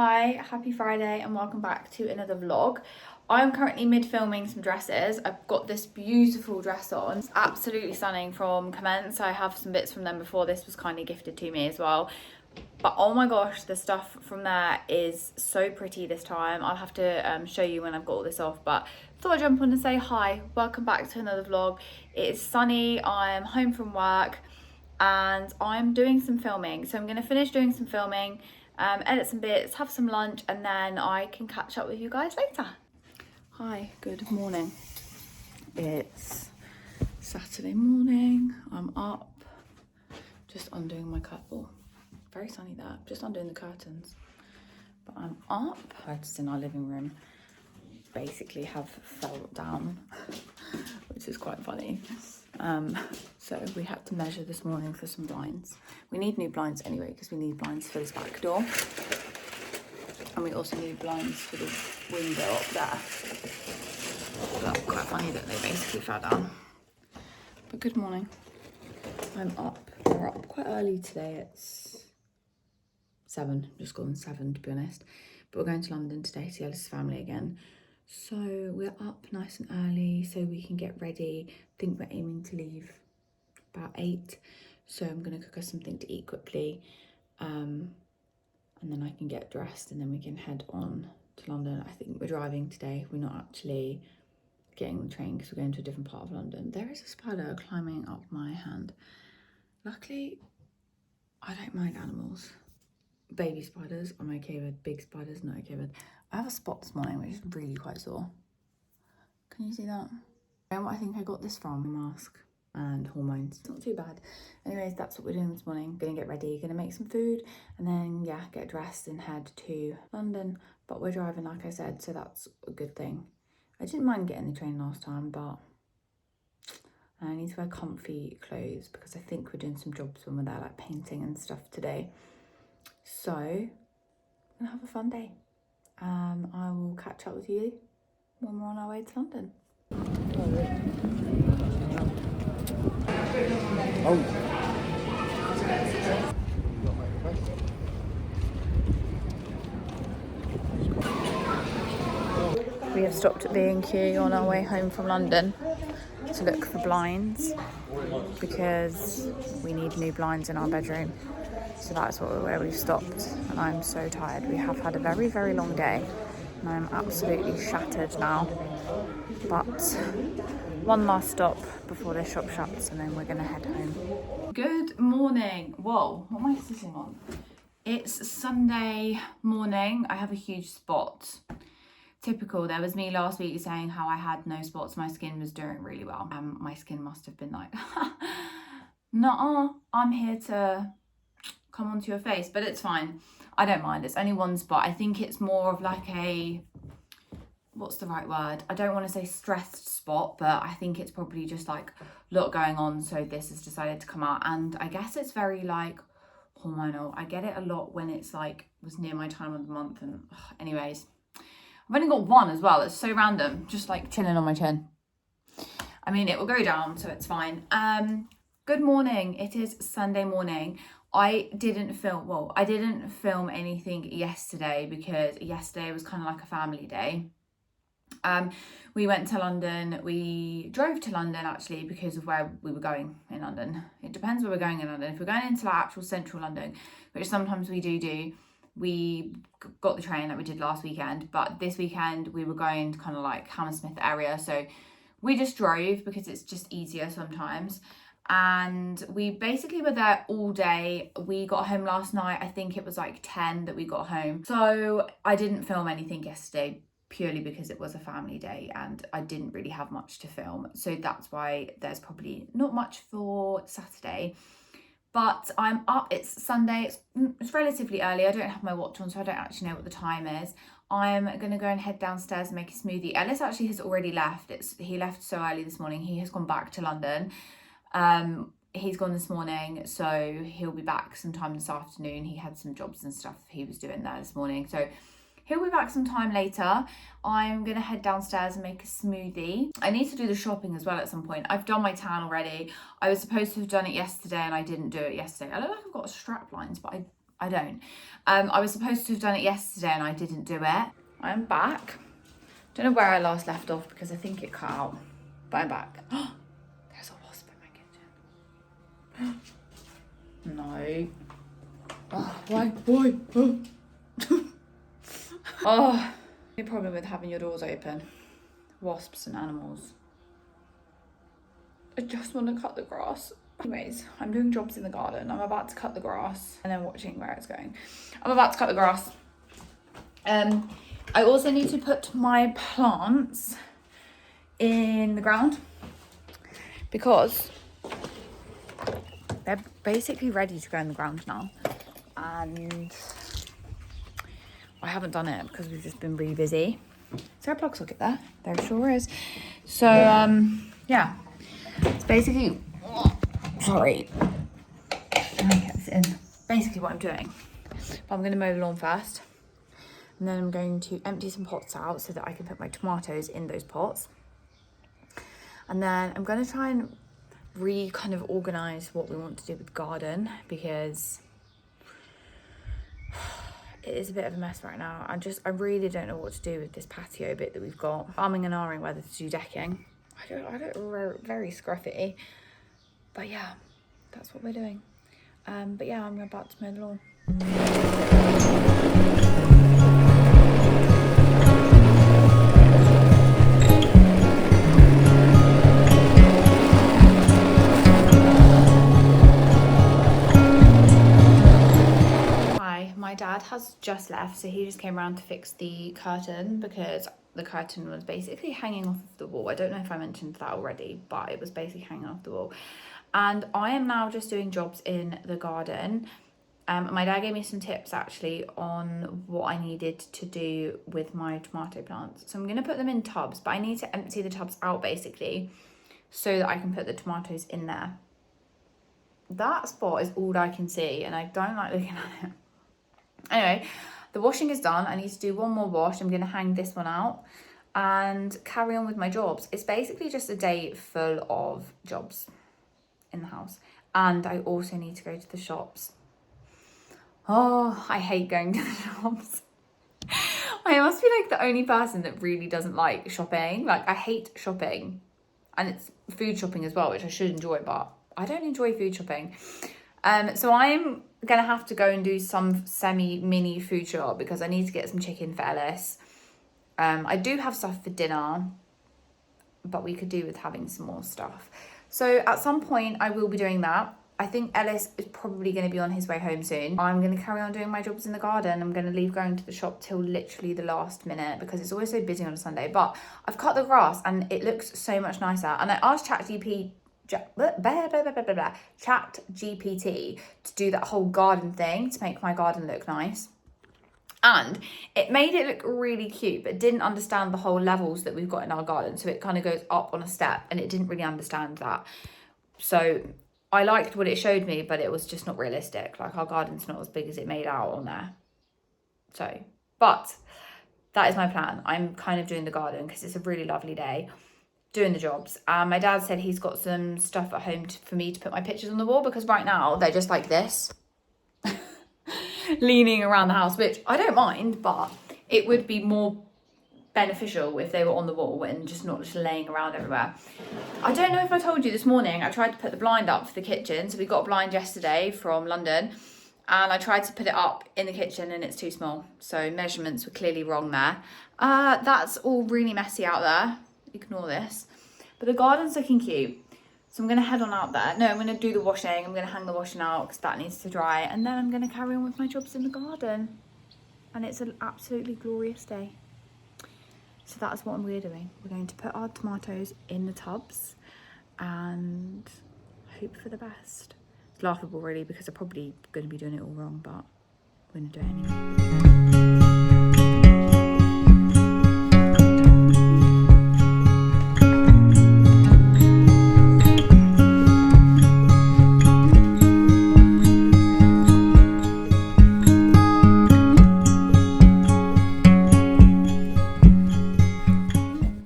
Hi, happy Friday and welcome back to another vlog. I'm currently mid-filming some dresses. I've got this beautiful dress on. It's absolutely stunning from Commence. I have some bits from them before. This was kindly gifted to me as well. But oh my gosh, the stuff from there is so pretty this time. I'll have to show you when I've got all this off, but thought I'd jump on and say hi. Welcome back to another vlog. It is sunny, I'm home from work and I'm doing some filming. So I'm gonna finish doing some filming, edit some bits, have some lunch, and then I can catch up with you guys later. Hi, good morning. It's Saturday morning. I'm up, just undoing my curtain. Very sunny there, just undoing the curtains. But I'm up. Curtains in our living room basically have fell down, which is quite funny. So we had to measure this morning for some blinds. We need new blinds anyway, because we need blinds for this back door. And we also need blinds for the window up there. But quite funny that they basically fell down. But good morning. I'm up. We're up quite early today. It's 7, just gone 7 to be honest. But we're going to London today to see Alice's family again. So we're up nice and early so we can get ready. I think we're aiming to leave about 8. So I'm going to cook us something to eat quickly. And then I can get dressed and then we can head on to London. I think we're driving today. We're not actually getting the train because we're going to a different part of London. There is a spider climbing up my hand. Luckily, I don't mind animals. Baby spiders I'm okay with, big spiders not okay with. I have a spot this morning which is really quite sore. Can you see that? And I think I got this from a mask and hormones. It's not too bad. Anyways, that's what we're doing this morning. Gonna get ready, gonna make some food, and then yeah, get dressed and head to London. But we're driving, like I said, so that's a good thing. I didn't mind getting the train last time, but I need to wear comfy clothes because I think we're doing some jobs when we're there, like painting and stuff today. So I'm gonna have a fun day. I will catch up with you when we're on our way to London. We have stopped at B&Q on our way home from London to look for blinds because we need new blinds in our bedroom. So that's where we've stopped, and I'm so tired. We have had a very, very long day and I'm absolutely shattered now. But one last stop before the shop shuts and then we're gonna head home. Good morning. Whoa, what am I sitting on? It's Sunday morning. I have a huge spot. Typical, there was me last week saying how I had no spots, my skin was doing really well. My skin must have been like, nuh-uh, I'm here to come onto your face, but it's fine. I don't mind, it's only one spot. I think it's more of like a, what's the right word? I don't want to say stressed spot, but I think it's probably just like a lot going on, so this has decided to come out. And I guess it's very like hormonal. I get it a lot when it's like, was near my time of the month, and anyways. I've only got one as well. It's so random, just like chilling on my chin. I mean, it will go down, so it's fine. Good morning. It is Sunday morning. I didn't film anything yesterday because yesterday was kind of like a family day. We went to London. We drove to London actually because of where we were going in London. It depends where we're going in London. If we're going into like actual central London, which sometimes we do, we got the train like we did last weekend, but this weekend we were going to kind of like Hammersmith area, so we just drove because it's just easier sometimes. And we basically were there all day. We got home last night, I think it was like 10 that we got home. So I didn't film anything yesterday purely because it was a family day and I didn't really have much to film, so that's why there's probably not much for Saturday. But I'm up, it's Sunday, it's relatively early. I don't have my watch on, so I don't actually know what the time is. I'm going to go and head downstairs and make a smoothie. Ellis actually has already left. He left so early this morning. He has gone back to London. He's gone this morning, so he'll be back sometime this afternoon. He had some jobs and stuff he was doing there this morning, so he'll be back sometime later. I'm gonna head downstairs and make a smoothie. I need to do the shopping as well at some point. I've done my tan already. I was supposed to have done it yesterday and I didn't do it yesterday. I look like I've got strap lines, but I don't. I was supposed to have done it yesterday and I didn't do it. I'm back. Don't know where I last left off because I think it cut out, but I'm back. There's a wasp in my kitchen. No. Oh, why? Oh. Oh. The problem with having your doors open. Wasps and animals. I just want to cut the grass. Anyways, I'm doing jobs in the garden. I'm about to cut the grass and then watching where it's going. I'm about to cut the grass. I also need to put my plants in the ground because they're basically ready to go in the ground now. And I haven't done it because we've just been really busy. Is there a plug socket there? There sure is. So, yeah. It's basically... Sorry. Let me get this in. Basically what I'm doing. But I'm going to mow the lawn first. And then I'm going to empty some pots out so that I can put my tomatoes in those pots. And then I'm going to try and kind of organise what we want to do with the garden because it is a bit of a mess right now. I really don't know what to do with this patio bit that we've got. I'm umming and ahhing whether to do decking. I don't very scruffy. But yeah, that's what we're doing. But yeah, I'm about to mow the lawn. Hi, my dad has just left, so he just came around to fix the curtain because the curtain was basically hanging off of the wall. I don't know if I mentioned that already, but it was basically hanging off the wall. And I am now just doing jobs in the garden. My dad gave me some tips actually on what I needed to do with my tomato plants. So I'm going to put them in tubs, but I need to empty the tubs out basically so that I can put the tomatoes in there. That spot is all I can see and I don't like looking at it. Anyway, the washing is done. I need to do one more wash. I'm going to hang this one out and carry on with my jobs. It's basically just a day full of jobs in the house. And I also need to go to the shops. Oh, I hate going to the shops. I must be like the only person that really doesn't like shopping. Like I hate shopping. And it's food shopping as well, which I should enjoy, but I don't enjoy food shopping. So I'm gonna have to go and do some semi-mini food shop because I need to get some chicken for Ellis. I do have stuff for dinner, but we could do with having some more stuff. So at some point I will be doing that. I think Ellis is probably going to be on his way home soon. I'm going to carry on doing my jobs in the garden. I'm going to leave going to the shop till literally the last minute because it's always so busy on a Sunday. But I've cut the grass and it looks so much nicer. And I asked ChatGPT to do that whole garden thing to make my garden look nice. And it made it look really cute, but didn't understand the whole levels that we've got in our garden. So it kind of goes up on a step and it didn't really understand that. So I liked what it showed me, but it was just not realistic. Like our garden's not as big as it made out on there. So, but that is my plan. I'm kind of doing the garden because it's a really lovely day, doing the jobs. My dad said he's got some stuff at home for me to put my pictures on the wall because right now they're just like this, leaning around the house, which I don't mind, but it would be more beneficial if they were on the wall and just not just laying around everywhere. I don't know if I told you this morning, I tried to put the blind up for the kitchen. So we got a blind yesterday from London and I tried to put it up in the kitchen and it's too small. So measurements were clearly wrong there. That's all really messy out there. Ignore this. But the garden's looking cute. So I'm going to head on out there. No, I'm going to do the washing. I'm going to hang the washing out because that needs to dry. And then I'm going to carry on with my jobs in the garden. And it's an absolutely glorious day. So that's what we're doing. We're going to put our tomatoes in the tubs and hope for the best. It's laughable really because I'm probably going to be doing it all wrong, but we're going to do it anyway.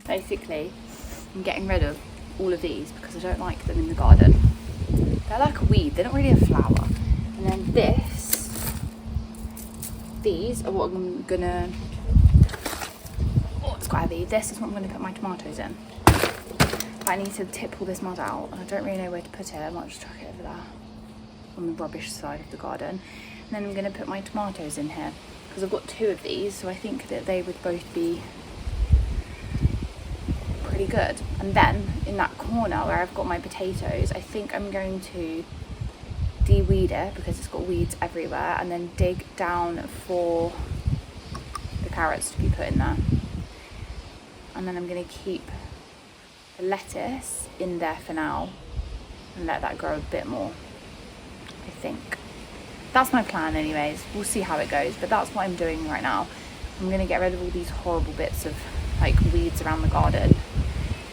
Basically, I'm getting rid of all of these because I don't like them in the garden. They're like a weed, they don't really have flower. And then this these are what I'm gonna, oh, it's quite heavy. This is what I'm gonna put my tomatoes in. But I need to tip all this mud out, and I don't really know where to put it. I might just chuck it over there on the rubbish side of the garden. And then I'm gonna put my tomatoes in here, because I've got 2 of these, so I think that they would both be pretty good. And then in that corner where I've got my potatoes, I think I'm going to de-weed it because it's got weeds everywhere, and then dig down for the carrots to be put in there. And then I'm going to keep the lettuce in there for now and let that grow a bit more, I think. That's my plan anyways. We'll see how it goes, but that's what I'm doing right now. I'm going to get rid of all these horrible bits of like weeds around the garden,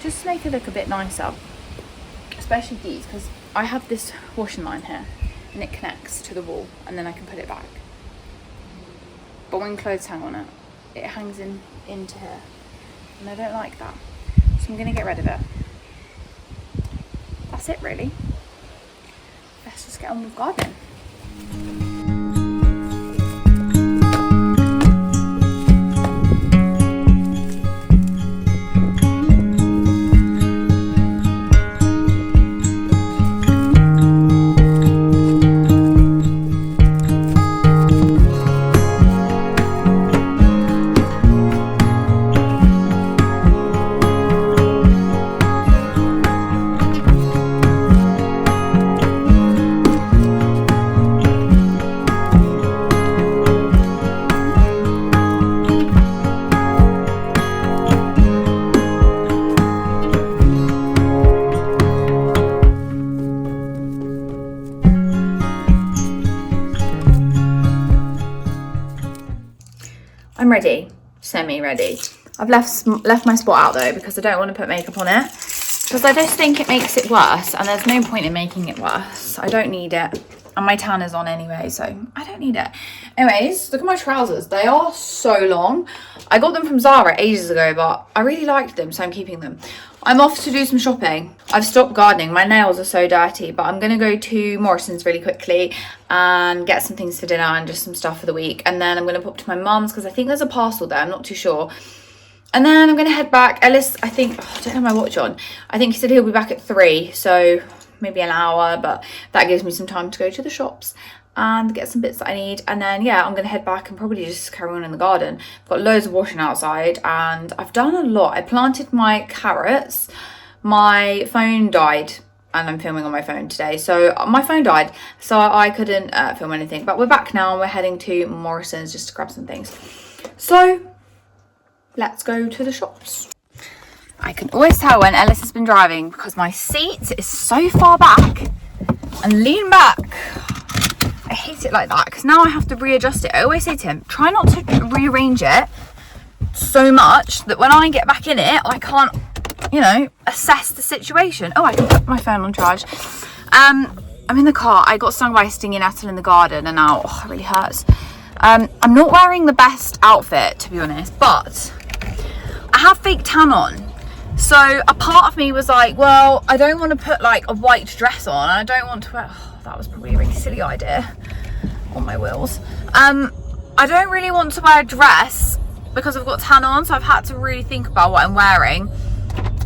just to make it look a bit nicer, especially these, because I have this washing line here and it connects to the wall, and then I can put it back. But when clothes hang on it, it hangs into here, and I don't like that, so I'm going to get rid of it. That's it really. Let's just get on with gardening. I'm ready, semi-ready. I've left my spot out though because I don't want to put makeup on it, because I just think it makes it worse, and there's no point in making it worse. I don't need it, and my tan is on anyway, so I don't need it. Anyways, look at my trousers. They are so long. I got them from Zara ages ago, but I really liked them, so I'm keeping them. I'm off to do some shopping. I've stopped gardening. My nails are so dirty, but I'm going to go to Morrison's really quickly and get some things for dinner and just some stuff for the week. And then I'm going to pop to my mum's because I think there's a parcel there. I'm not too sure. And then I'm going to head back. Ellis, I think, oh, I don't have my watch on. I think he said he'll be back at 3, so maybe an hour, but that gives me some time to go to the shops and get some bits that I need. And then yeah, I'm gonna head back and probably just carry on in the garden. I've got loads of washing outside and I've done a lot. I planted my carrots. My phone died, and I'm filming on my phone today, so my phone died, so I couldn't film anything. But we're back now and we're heading to Morrison's just to grab some things, so let's go to the shops. I can always tell when Ellis has been driving because my seat is so far back and lean back. I hate it like that because now I have to readjust it. I always say to him, try not to rearrange it so much that when I get back in it, I can't, you know, assess the situation. Oh, I can put my phone on charge. I'm in the car. I got stung by a stinging nettle in the garden and now it really hurts. I'm not wearing the best outfit, to be honest, but I have fake tan on. So a part of me was like, well, I don't want to put like a white dress on. I don't want to wear, oh, that was probably a really silly idea on my wheels. I don't really want to wear a dress because I've got tan on, so I've had to really think about what I'm wearing.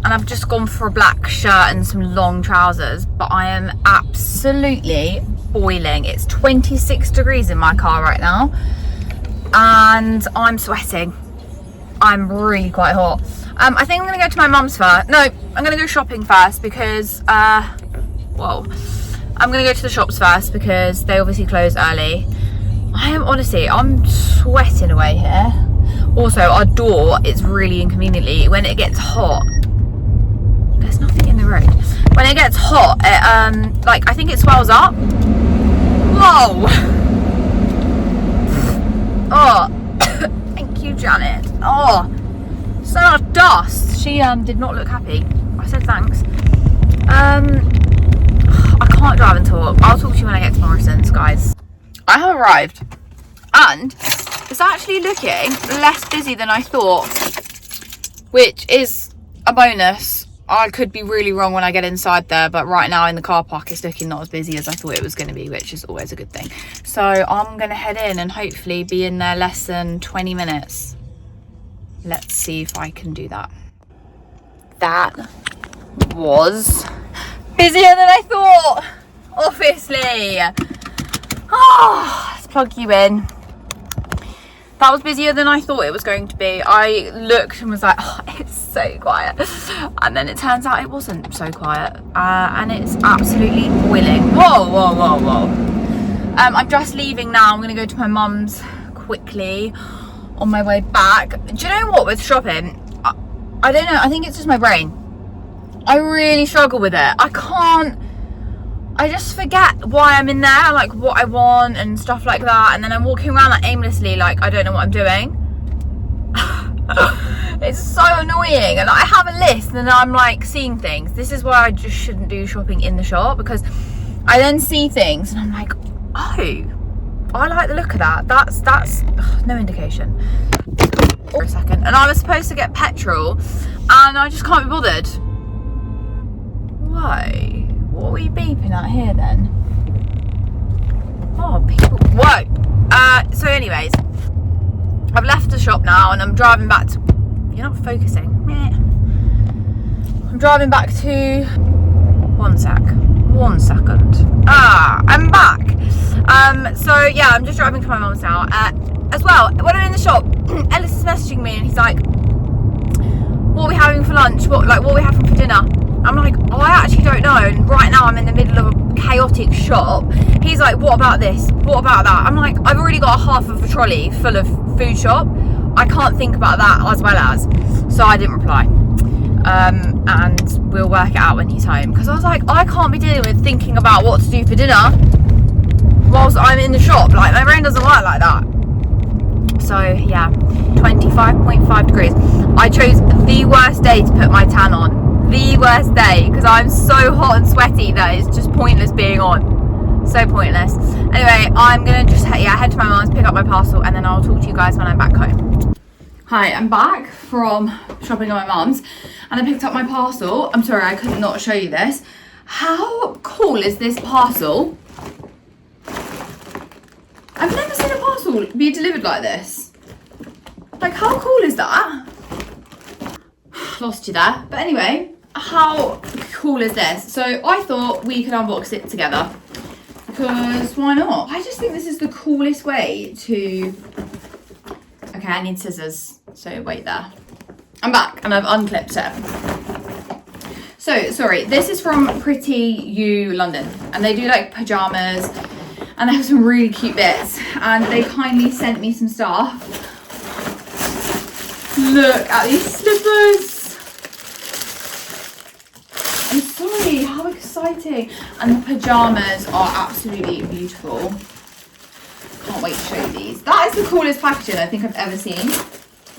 And I've just gone for a black shirt and some long trousers, but I am absolutely boiling. It's 26 degrees in my car right now and I'm sweating. I'm really quite hot. I think I'm gonna go to my mum's first. No, I'm gonna go shopping first because, whoa. I'm gonna go to the shops first because they obviously close early. I'm sweating away here. Also, our door is really inconveniently, when it gets hot, there's nothing in the road. When it gets hot, it, like, I think it swells up. Whoa. Oh, thank you, Janet. Oh. So much dust. She did not look happy. I said thanks. I can't drive and talk. I'll talk to you when I get to Morrison's, guys. I have arrived and it's actually looking less busy than I thought, which is a bonus I could be really wrong when I get inside there, but right now in the car park it's looking not as busy as I thought it was going to be, which is always a good thing. So I'm going to head in and hopefully be in there less than 20 minutes. Let's see if I can do that. That was busier than I thought, obviously. Let's plug you in. That was busier than I thought it was going to be. I looked and was like, oh, it's so quiet. And then it turns out it wasn't so quiet. And it's absolutely boiling. Whoa, whoa, whoa, whoa. I'm just leaving now. I'm going to go to my mum's quickly on my way back. Do you know what, with shopping? I don't know. I think it's just my brain. I really struggle with it. I just forget why I'm in there, like what I want and stuff like that, and then I'm walking around like aimlessly, like I don't know what I'm doing. It's so annoying, and I have a list and then I'm like seeing things. This is why I just shouldn't do shopping in the shop, because I then see things and I'm like, oh, I like the look of that. That's no indication. For a second, and I was supposed to get petrol and I just can't be bothered. Why? What are we beeping at here then? Oh, people. Whoa. So anyways, I've left the shop now and I'm driving back to... You're not focusing. I'm driving back to... One second. I'm back. So yeah, I'm just driving to my mum's now. As well, when I'm in the shop, Ellis is messaging me and he's like, what are we having for lunch? What are we having for dinner? I'm like, oh, I actually don't know. And right now I'm in the middle of a chaotic shop. He's like, what about this? What about that? I'm like, I've already got half of a trolley full of food shop. I can't think about that as well as. So I didn't reply. And we'll work it out when he's home. Because I was like, I can't be dealing with thinking about what to do for dinner whilst I'm in the shop. Like, my brain doesn't work like that. So yeah, 25.5 degrees. I chose the worst day to put my tan on. The worst day, because I'm so hot and sweaty that it's just pointless being on. So pointless. Anyway, I'm gonna just head to my mum's, pick up my parcel, and then I'll talk to you guys when I'm back home. Hi, I'm back from shopping at my mum's and I picked up my parcel. I'm sorry, I could not show you this. How cool is this parcel? I've never seen a parcel be delivered like this. Like, how cool is that? Lost you there. But anyway, how cool is this? So I thought we could unbox it together, because why not? I just think this is the coolest way to... Okay, I need scissors, so wait there. I'm back and I've unclipped it. So, sorry, this is from Pretty You London, and they do like pajamas and they have some really cute bits, and they kindly sent me some stuff. Look at these slippers. I'm sorry, how exciting. And the pajamas are absolutely beautiful. Can't wait to show you these. That is the coolest packaging I think I've ever seen.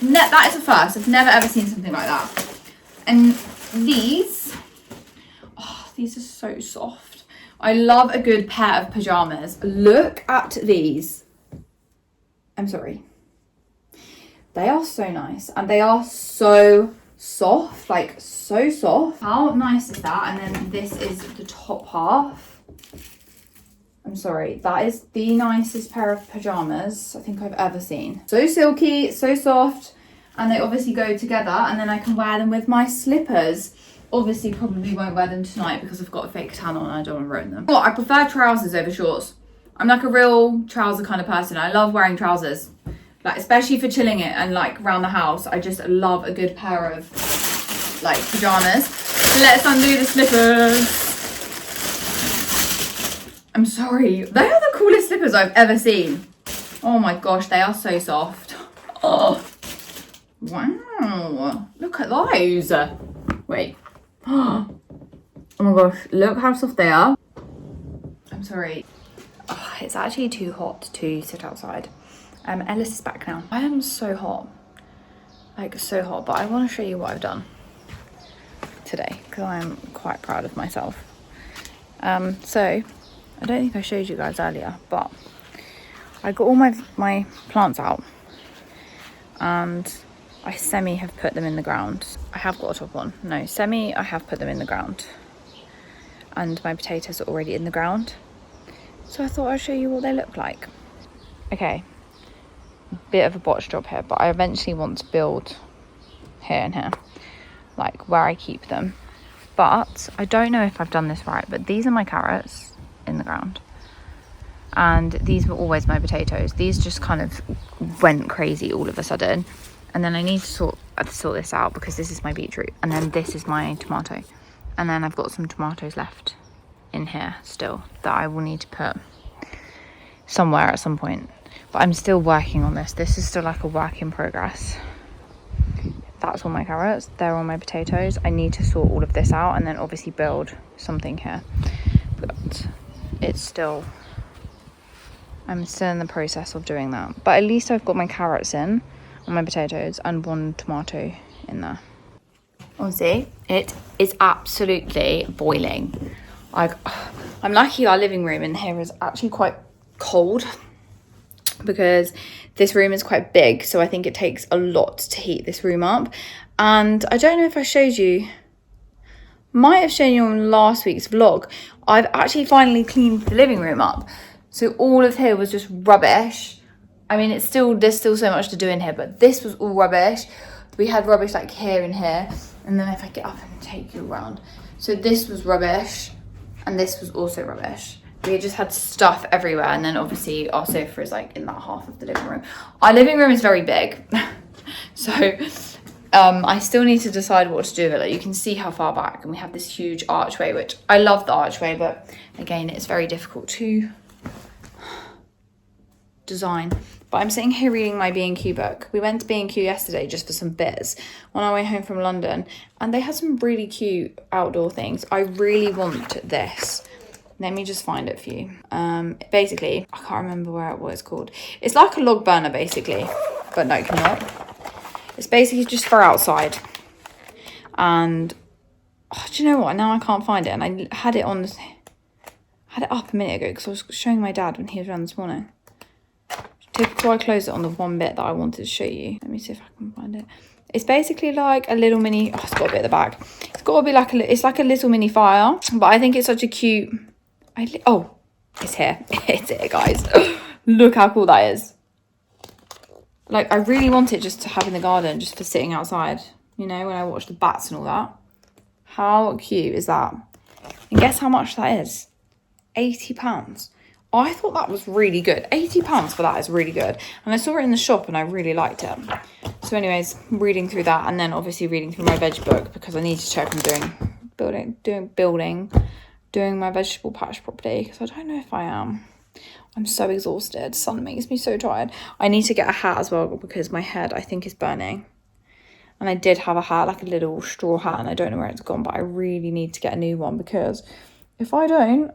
That is a first. I've never ever seen something like that. And these, oh, these are so soft. I love a good pair of pajamas. Look at these. I'm sorry. They are so nice, and they are so soft, like so soft. How nice is that? And then this is the top half. I'm sorry, that is the nicest pair of pajamas I think I've ever seen. So silky, so soft, and they obviously go together, and then I can wear them with my slippers. Obviously probably won't wear them tonight because I've got a fake tan on and I don't want to ruin them. Well, I prefer trousers over shorts. I'm like a real trouser kind of person. I love wearing trousers, like especially for chilling it and like around the house. I just love a good pair of like pajamas. So let's undo the slippers. I'm sorry, they are the coolest slippers I've ever seen. Oh my gosh, they are so soft. Oh, wow, look at those. Wait. Oh my gosh, look how soft they are. I'm sorry. Oh, it's actually too hot to sit outside. Ellis is back now. I am so hot. Like so hot, but I want to show you what I've done today because I'm quite proud of myself. So I don't think I showed you guys earlier, but I got all my plants out and I semi have put them in the ground. I have got a top on. No, semi, I have put them in the ground. And my potatoes are already in the ground. So I thought I'd show you what they look like. Okay, bit of a botch job here, but I eventually want to build here and here, like where I keep them. But I don't know if I've done this right, but these are my carrots in the ground. And these were always my potatoes. These just kind of went crazy all of a sudden. And then I need to sort this out because this is my beetroot. And then this is my tomato. And then I've got some tomatoes left in here still that I will need to put somewhere at some point. But I'm still working on this. This is still like a work in progress. That's all my carrots. They're all my potatoes. I need to sort all of this out and then obviously build something here. But it's still... I'm still in the process of doing that. But at least I've got my carrots in and my potatoes and one tomato in there. Honestly, it is absolutely boiling. I'm lucky our living room in here is actually quite cold because this room is quite big. So I think it takes a lot to heat this room up. And I don't know if I showed you, might have shown you on last week's vlog, I've actually finally cleaned the living room up. So all of here was just rubbish. I mean, there's still so much to do in here, but this was all rubbish. We had rubbish like here and here. And then if I get up and take you around. So this was rubbish. And this was also rubbish. We just had stuff everywhere. And then obviously our sofa is like in that half of the living room. Our living room is very big. So I still need to decide what to do with it. Like, you can see how far back. And we have this huge archway, which I love the archway. But again, it's very difficult to design. But I'm sitting here reading my B&Q book. We went to B&Q yesterday just for some bits on our way home from London, and they had some really cute outdoor things. I really want this. Let me just find it for you. Basically, I can't remember what it's called. It's like a log burner basically, but no, not. It's basically just for outside. And do you know what? Now I can't find it, and I had it up a minute ago because I was showing my dad when he was around this morning. So I closed it on the one bit that I wanted to show you. Let me see if I can find it. It's basically like a little mini... Oh, it's got a bit at the back. It's got to be like it's like a little mini fire. But I think it's such a cute... Oh, it's here. It's here, guys. Look how cool that is. Like, I really want it just to have in the garden, just for sitting outside. You know, when I watch the bats and all that. How cute is that? And guess how much that is? £80. I thought that was really good. £80 for that is really good. And I saw it in the shop and I really liked it. So anyways, reading through that and then obviously reading through my veg book because I need to check I'm doing my vegetable patch properly because I don't know if I am. I'm so exhausted. Sun makes me so tired. I need to get a hat as well because my head I think is burning. And I did have a hat, like a little straw hat, and I don't know where it's gone, but I really need to get a new one because if I don't,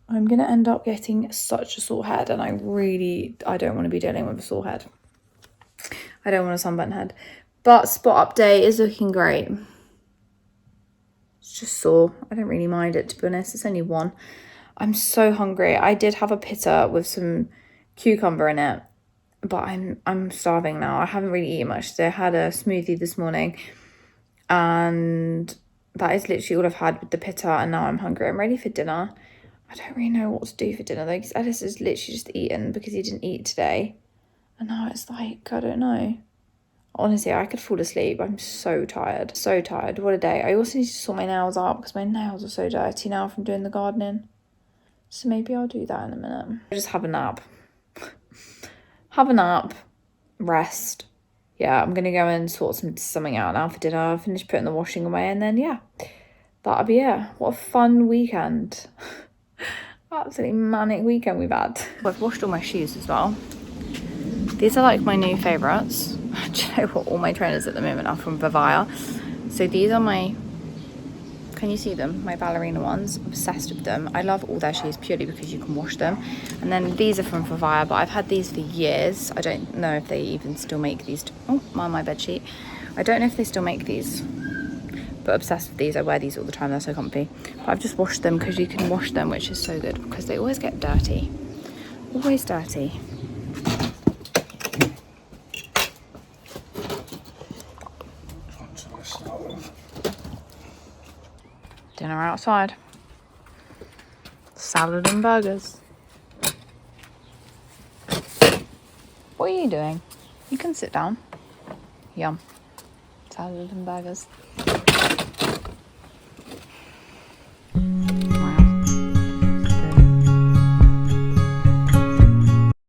I'm going to end up getting such a sore head, and I don't want to be dealing with a sore head. I don't want a sunburnt head. But spot update is looking great. It's just sore. I don't really mind it, to be honest. It's only one. I'm so hungry. I did have a pitta with some cucumber in it, but I'm starving now. I haven't really eaten much today. I had a smoothie this morning, and that is literally all I've had with the pitta, and now I'm hungry. I'm ready for dinner. I don't really know what to do for dinner though, because Ellis has literally just eaten because he didn't eat today. And now it's like, I don't know. Honestly, I could fall asleep. I'm so tired. So tired. What a day. I also need to sort my nails out because my nails are so dirty now from doing the gardening. So maybe I'll do that in a minute. I'll just have a nap. Have a nap. Rest. Yeah, I'm going to go and sort something out now for dinner. I'll finish putting the washing away and then, yeah, that'll be it. What a fun weekend. Absolutely manic weekend we've had. I've washed all my shoes as well. These are like my new favourites. Do you know what? All my trainers at the moment are from Vivaya. So these are my, can you see them? My ballerina ones. Obsessed with them. I love all their shoes purely because you can wash them. And then these are from Vivaya, but I've had these for years. I don't know if they even still make these. Oh, my bedsheet. I don't know if they still make these. But obsessed with these. I wear these all the time. They're so comfy. But I've just washed them because you can wash them, which is so good because they always get dirty. Always dirty. Dinner outside. Salad and burgers. What are you doing? You can sit down. Yum. Salad and burgers.